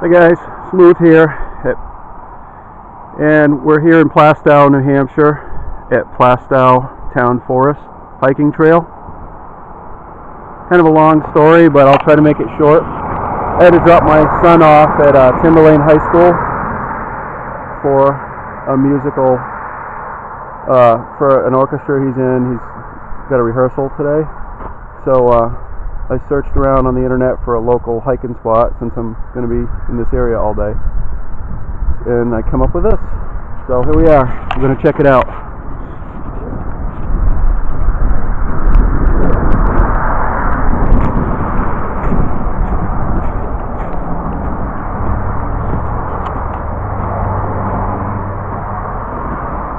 Hi guys, Smooth here, and we're here in Plaistow, New Hampshire, at Plaistow Town Forest hiking trail. Kind of a long story, but I'll try to make it short. I had to drop my son off at Timberlane High School for a musical, for an orchestra he's in. He's got a rehearsal today, so I searched around on the internet for a local hiking spot since I'm going to be in this area all day, and I come up with this. So here we are. I'm going to check it out.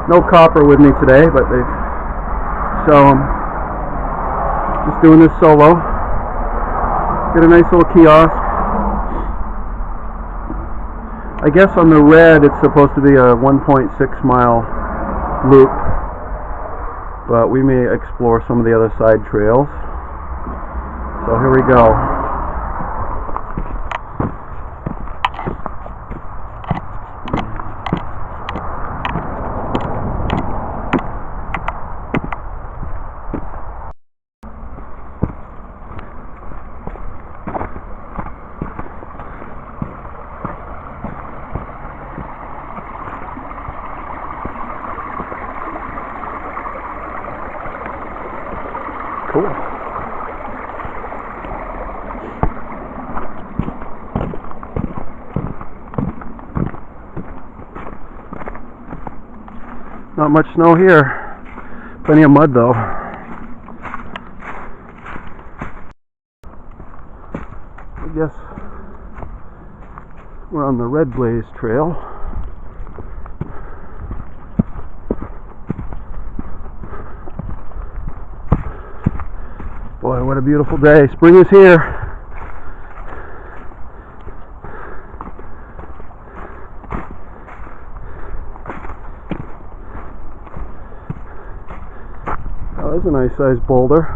No copper with me today, but so I'm just doing this solo. Get a nice little kiosk. I guess on the red it's supposed to be a 1.6 mile loop, but we may explore some of the other side trails. So here we go. Cool. Not much snow here. Plenty of mud though. I guess we're on the Red Blaze Trail. Boy, what a beautiful day. Spring is here. Oh, there's a nice sized boulder.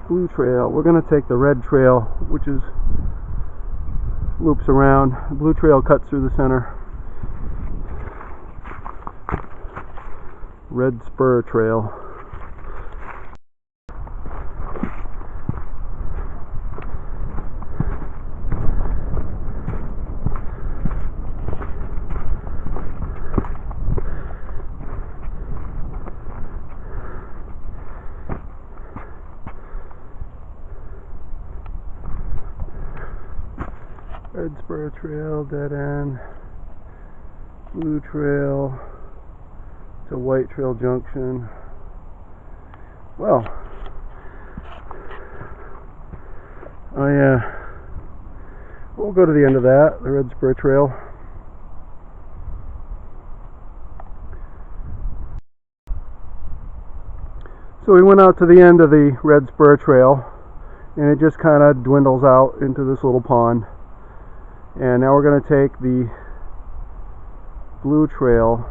Blue trail. We're going to take the red trail, which is loops around. The blue trail cuts through the center. Red spur trail. Red spur trail, dead end. Blue trail to white trail junction. Well, we'll go to the end of that, the red spur trail. So we went out to the end of the red spur trail, and it just kind of dwindles out into this little pond. And now we're going to take the blue trail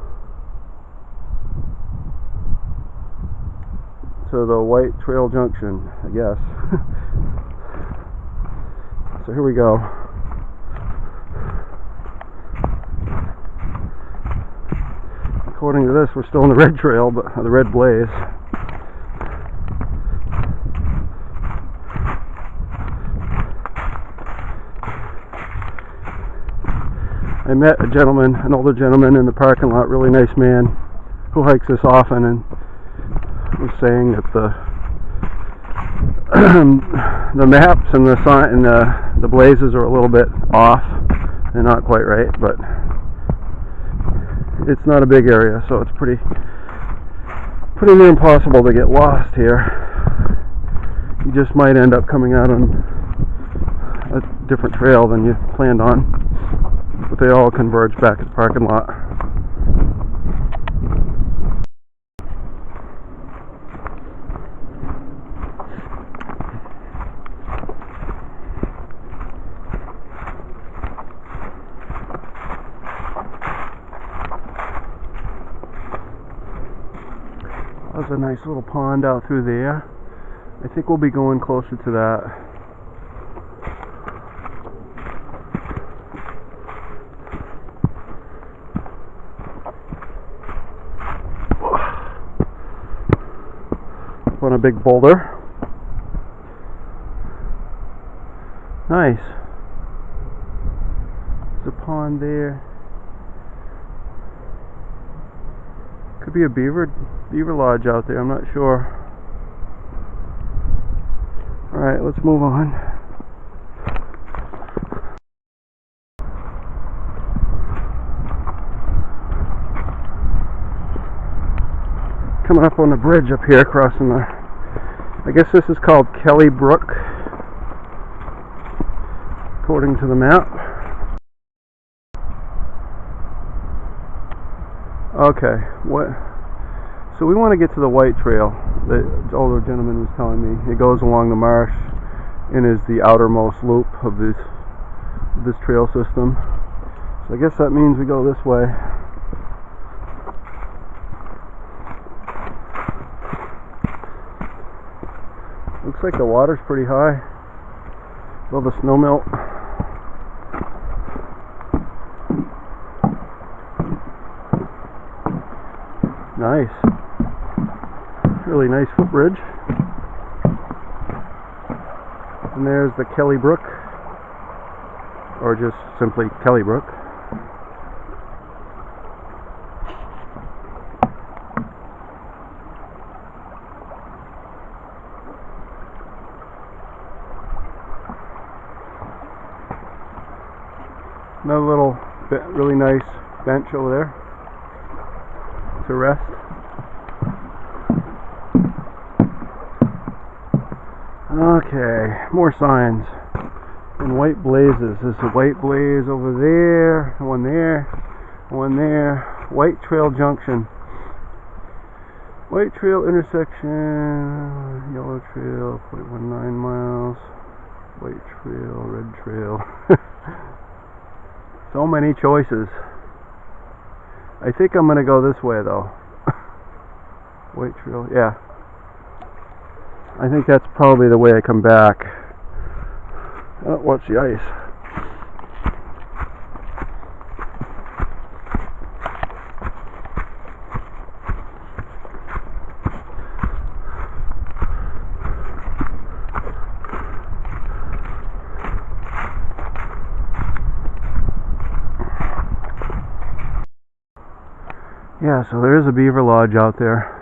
to the white trail junction, I guess. So here we go. According to this, we're still on the red trail, but the red blaze. I met a gentleman, an older gentleman in the parking lot, really nice man, who hikes this often, and was saying that the maps and the sign and the blazes are a little bit off. They're not quite right, but it's not a big area, so it's pretty near impossible to get lost here. You just might end up coming out on a different trail than you planned on, but they all converge back at the parking lot. There's a nice little pond out through there. I think we'll be going closer to that. On a big boulder. Nice. There's a pond there. Could be a beaver lodge out there, I'm not sure. Alright, let's move on. Coming up on the bridge up here, crossing the, I guess this is called Kelly Brook, according to the map. Okay, so we want to get to the White Trail that the older gentleman was telling me. It goes along the marsh and is the outermost loop of this trail system. So I guess that means we go this way. Looks like the water's pretty high. All the snow melt. Nice. Really nice footbridge. And there's the Kelly Brook, or just simply Kelly Brook. Another little really nice bench over there to rest. Okay, more signs. And white blazes. There's a white blaze over there, one there, one there. White Trail Junction. White Trail intersection. Yellow Trail, 0.19 miles. White Trail, Red Trail. So many choices. I think I'm gonna go this way though. White Trail, yeah. I think that's probably the way I come back. Oh, watch the ice. Yeah, so there is a beaver lodge out there.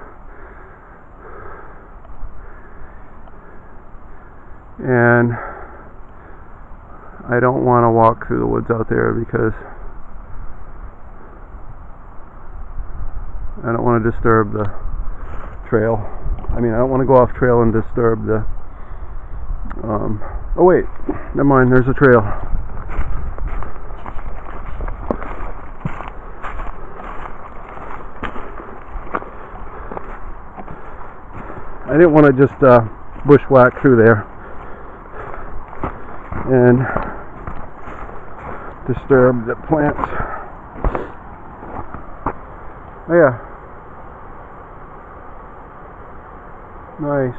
And I don't want to walk through the woods out there because I don't want to disturb the trail. I mean, I don't want to go off trail and disturb the oh wait, never mind, there's a trail. I didn't want to just bushwhack through there and disturb the plants. Oh yeah, nice.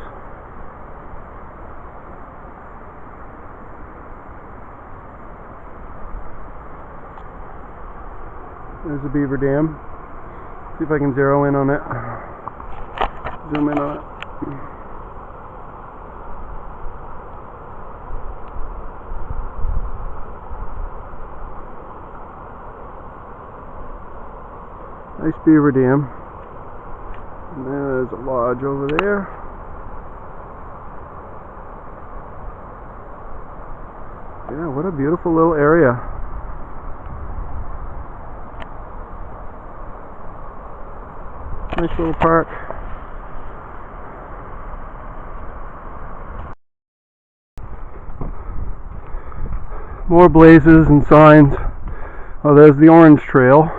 There's a beaver dam. See if I can zero in on it. Zoom in on it. Nice beaver dam. And there's a lodge over there. Yeah, what a beautiful little area. Nice little park. More blazes and signs. Oh, there's the orange trail.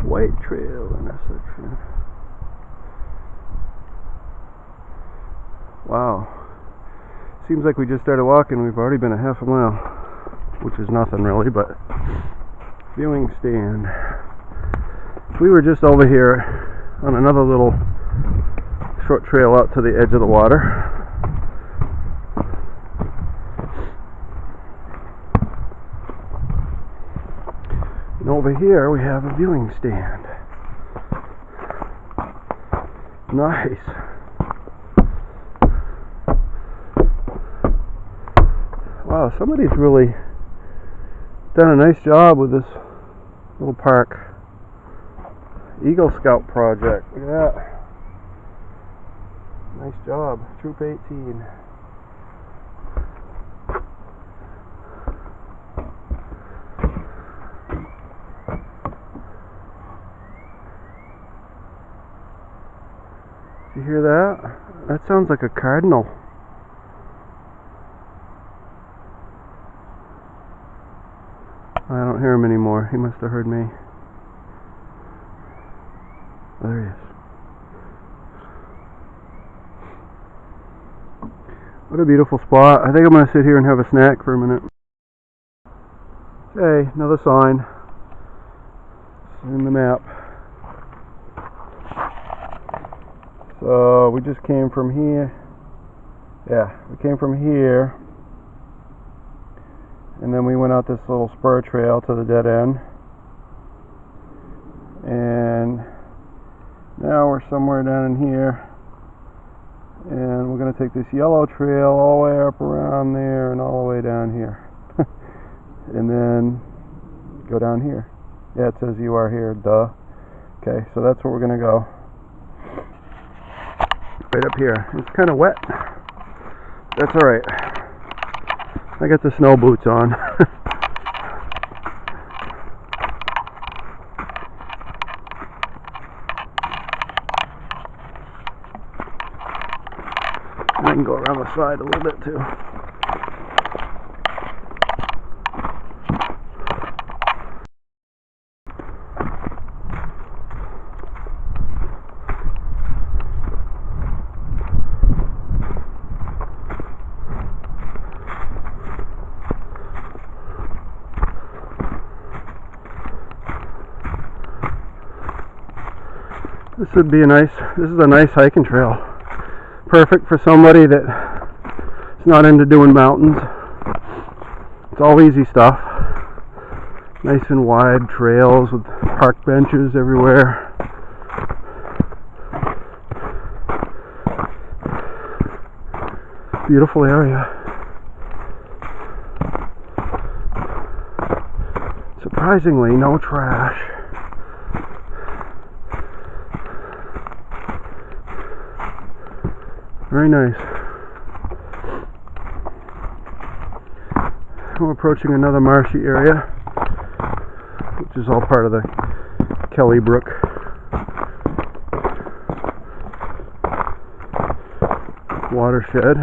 White Trail intersection. Wow. Seems like we just started walking. We've already been a half a mile. which is nothing really, but viewing stand. We were just over here on another little short trail out to the edge of the water. And over here we have a viewing stand. Nice. Wow, somebody's really done a nice job with this little park. Eagle Scout project. Look at that. Nice job. Troop 18. Did you hear that? That sounds like a cardinal. I don't hear him anymore. He must have heard me. Oh, there he is. What a beautiful spot. I think I'm going to sit here and have a snack for a minute. Okay, another sign. It's in the map. So we just came from here. Yeah, we came from here. And then we went out this little spur trail to the dead end. And now we're somewhere down in here. And we're going to take this yellow trail all the way up around there and all the way down here. And then go down here. Yeah, it says you are here, duh. Okay, so that's where we're going to go. Right up here. It's kind of wet. That's alright. I got the snow boots on. I can go around the side a little bit too. This is a nice hiking trail. Perfect for somebody that is not into doing mountains. It's all easy stuff. Nice and wide trails with park benches everywhere. Beautiful area. Surprisingly, no trash. Very nice. We're approaching another marshy area, which is all part of the Kelly Brook. Watershed.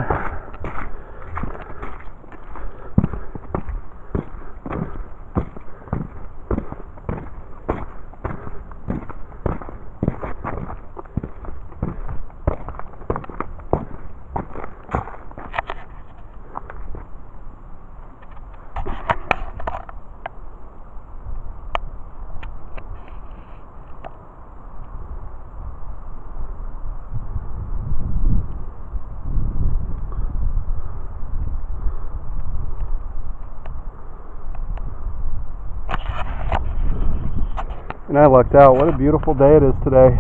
And I lucked out. What a beautiful day it is today.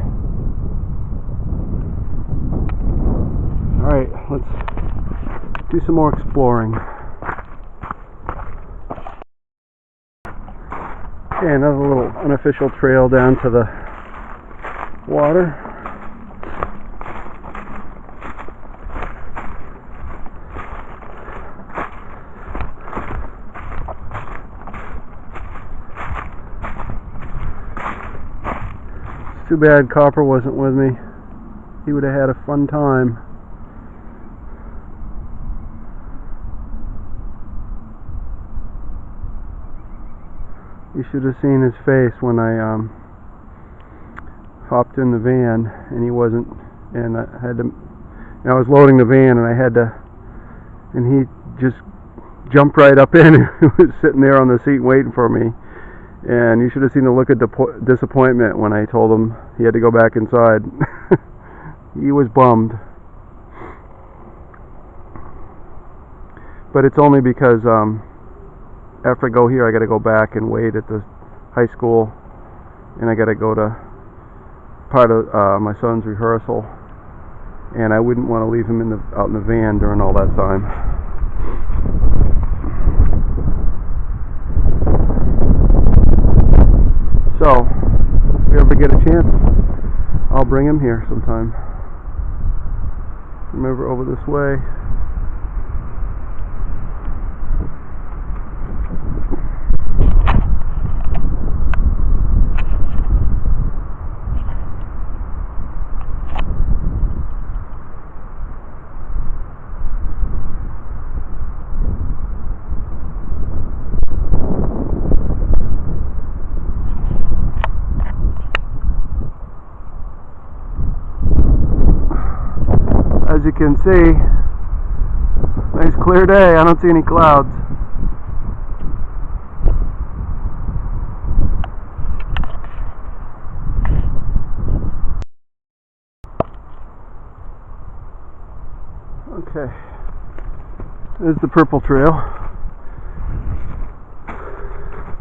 Alright, let's do some more exploring. Okay, another little unofficial trail down to the water. Too bad Copper wasn't with me. He would have had a fun time. You should have seen his face when I hopped in the van and he wasn't, and I had to, I was loading the van and I had to, and he just jumped right up in and was sitting there on the seat waiting for me. And you should have seen the look of disappointment when I told him he had to go back inside. He was bummed. But it's only because after I go here, I got to go back and wait at the high school, and I got to go to part of my son's rehearsal, and I wouldn't want to leave him out in the van during all that time. So, if you ever get a chance, I'll bring him here sometime. Remember, over this way. As you can see, nice clear day. I don't see any clouds. Okay, there's the purple trail.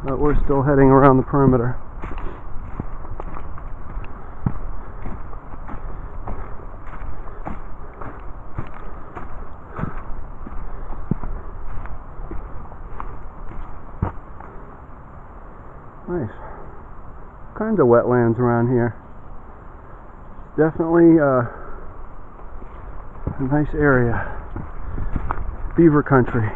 But we're still heading around the perimeter. Nice. Kinds of wetlands around here. Definitely a nice area. Beaver country.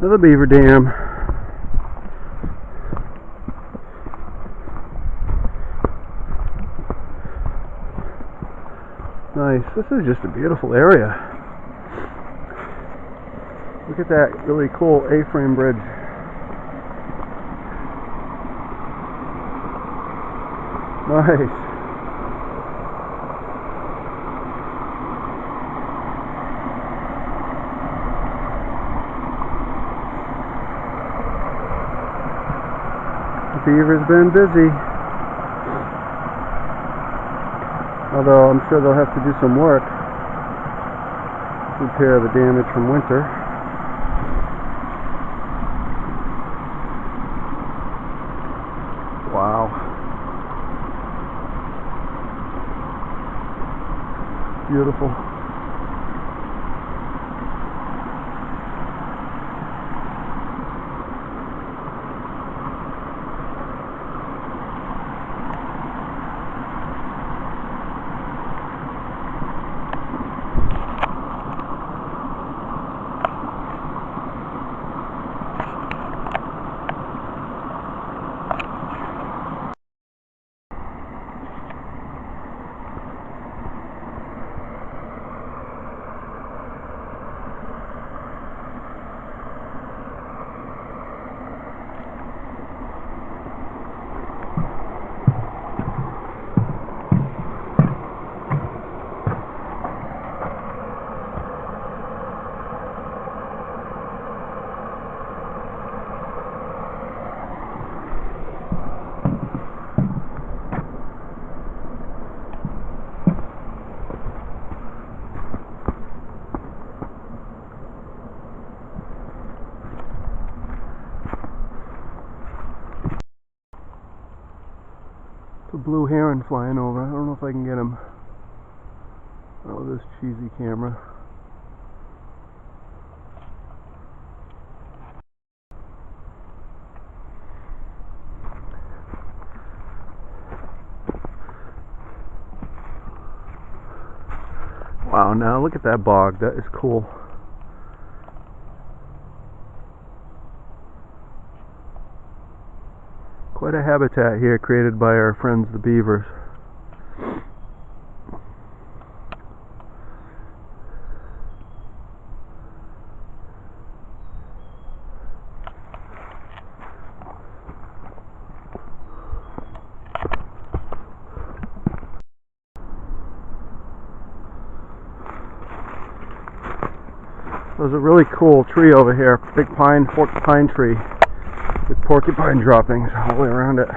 Another beaver dam. Nice. This is just a beautiful area. Look at that really cool A-frame bridge. Nice. The beaver's been busy. Although I'm sure they'll have to do some work to repair the damage from winter. Wow. Beautiful. It's a blue heron flying over. I don't know if I can get him. Oh, this cheesy camera. Wow, now look at that bog. That is cool. Quite a habitat here created by our friends the beavers. There's a really cool tree over here, big forked pine tree with porcupine droppings all the way around it.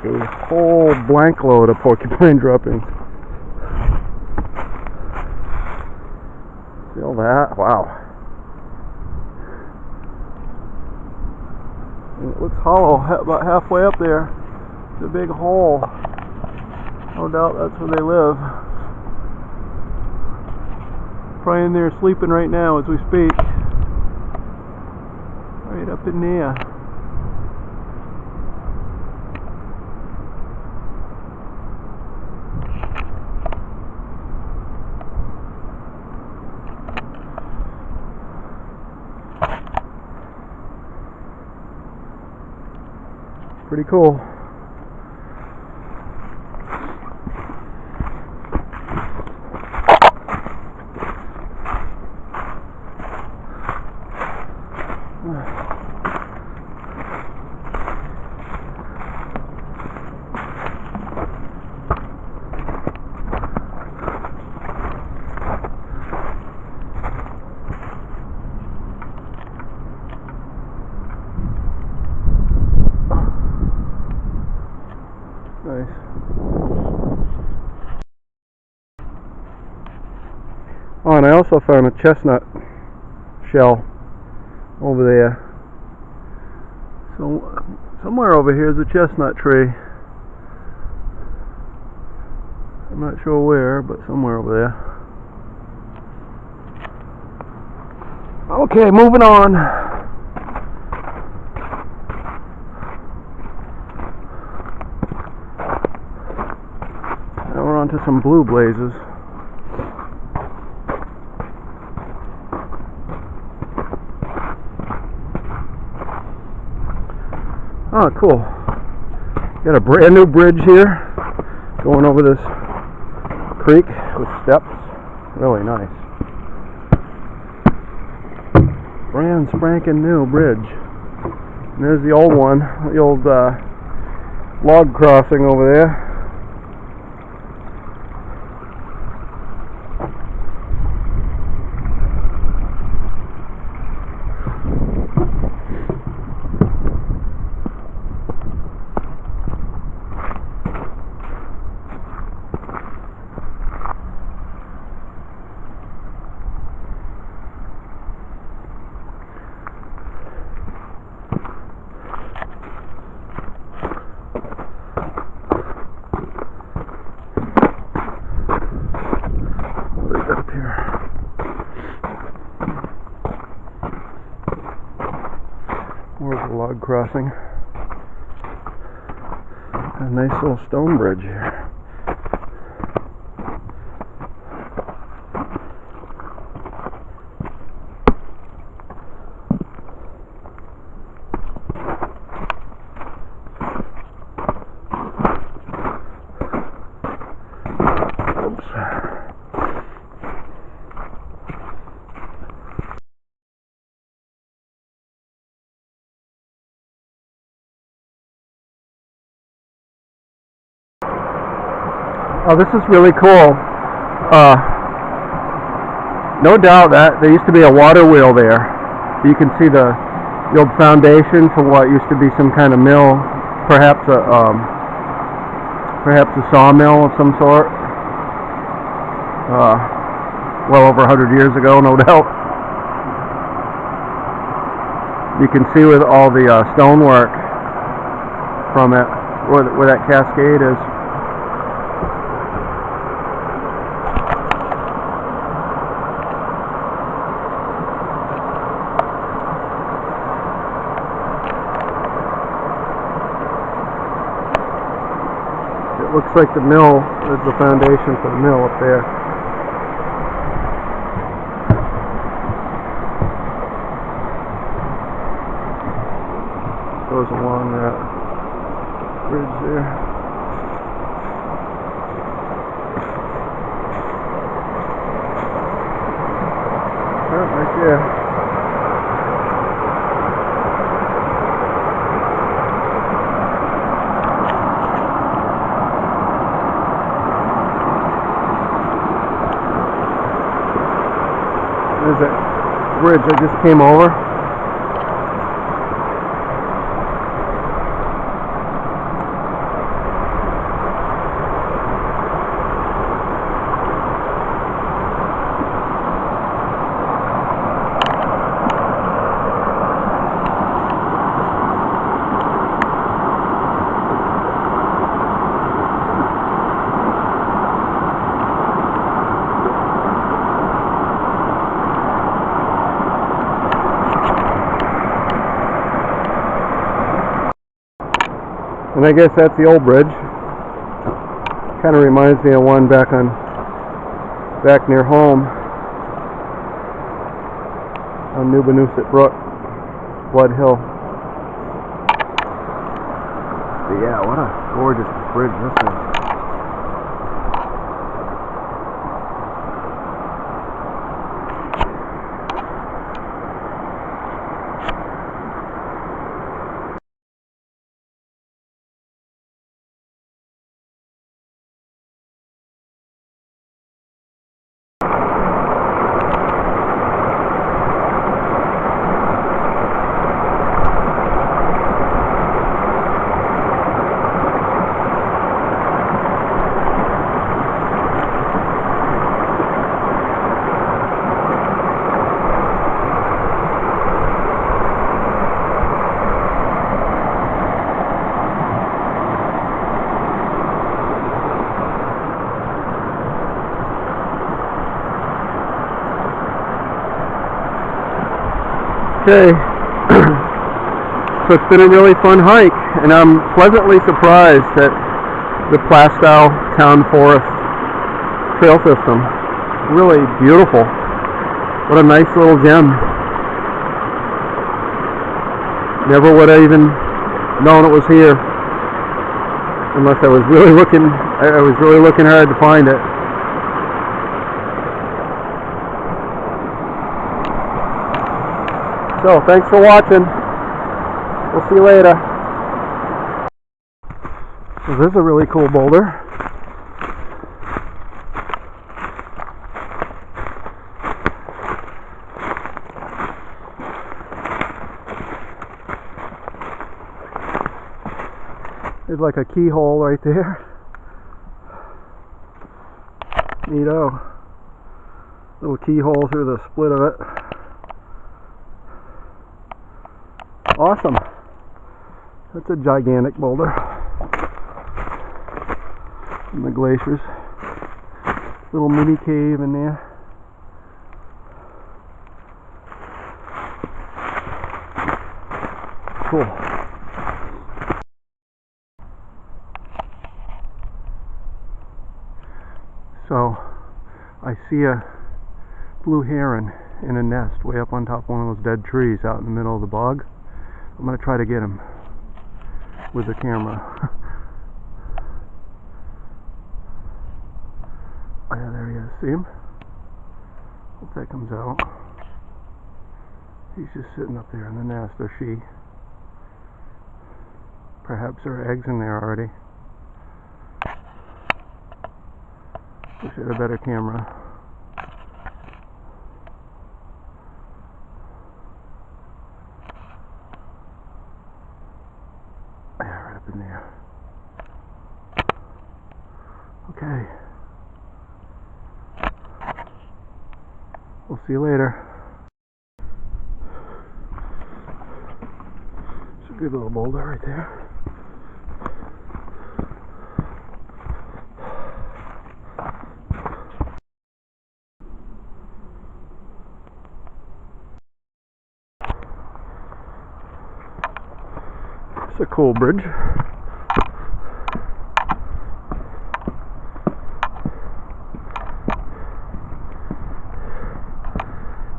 A whole blank load of porcupine droppings. Feel that? Wow. And it looks hollow about halfway up there. It's a big hole. No doubt that's where they live. Probably in there sleeping right now as we speak. Right up in there. Pretty cool. Nice. Oh, and I also found a chestnut shell over there. So somewhere over here is a chestnut tree. I'm not sure where, but somewhere over there. Okay, moving on. Now we're on to some blue blazes. Oh, cool. Got a brand new bridge here going over this creek with steps. Really nice. Brand spanking new bridge. And there's the old one, the old log crossing over there. Up here. More of a log crossing. A nice little stone bridge here. Oh, this is really cool. No doubt that there used to be a water wheel there. You can see the old foundation for what used to be some kind of mill, perhaps a sawmill of some sort. Well over 100 years ago, no doubt. You can see with all the stonework from it, where that cascade is. It looks like the mill is the foundation for the mill up there. Goes along that bridge there. Right there. bridge I just came over. And I guess that's the old bridge. Kind of reminds me of one back near home on Newbanooset Brook, Blood Hill. But yeah, what a gorgeous bridge this is. Okay, so it's been a really fun hike, and I'm pleasantly surprised at the Plaistow Town Forest trail system. Really beautiful. What a nice little gem. Never would have even known it was here unless I was really looking. I was really looking hard to find it. So, thanks for watching. We'll see you later. So this is a really cool boulder. There's like a keyhole right there. Neato. Little keyhole through the split of it. Awesome. That's a gigantic boulder. In the glaciers. Little mini cave in there. Cool. So, I see a blue heron in a nest way up on top of one of those dead trees out in the middle of the bog. I'm going to try to get him with the camera. Oh yeah, there he is. See him? Hope that comes out. He's just sitting up there in the nest, or she. Perhaps there are eggs in there already. Wish I had a better camera. In there. Okay. We'll see you later. It's a good little boulder right there. It's a cool bridge.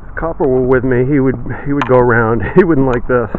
If Copper were with me, he would go around. He wouldn't like this.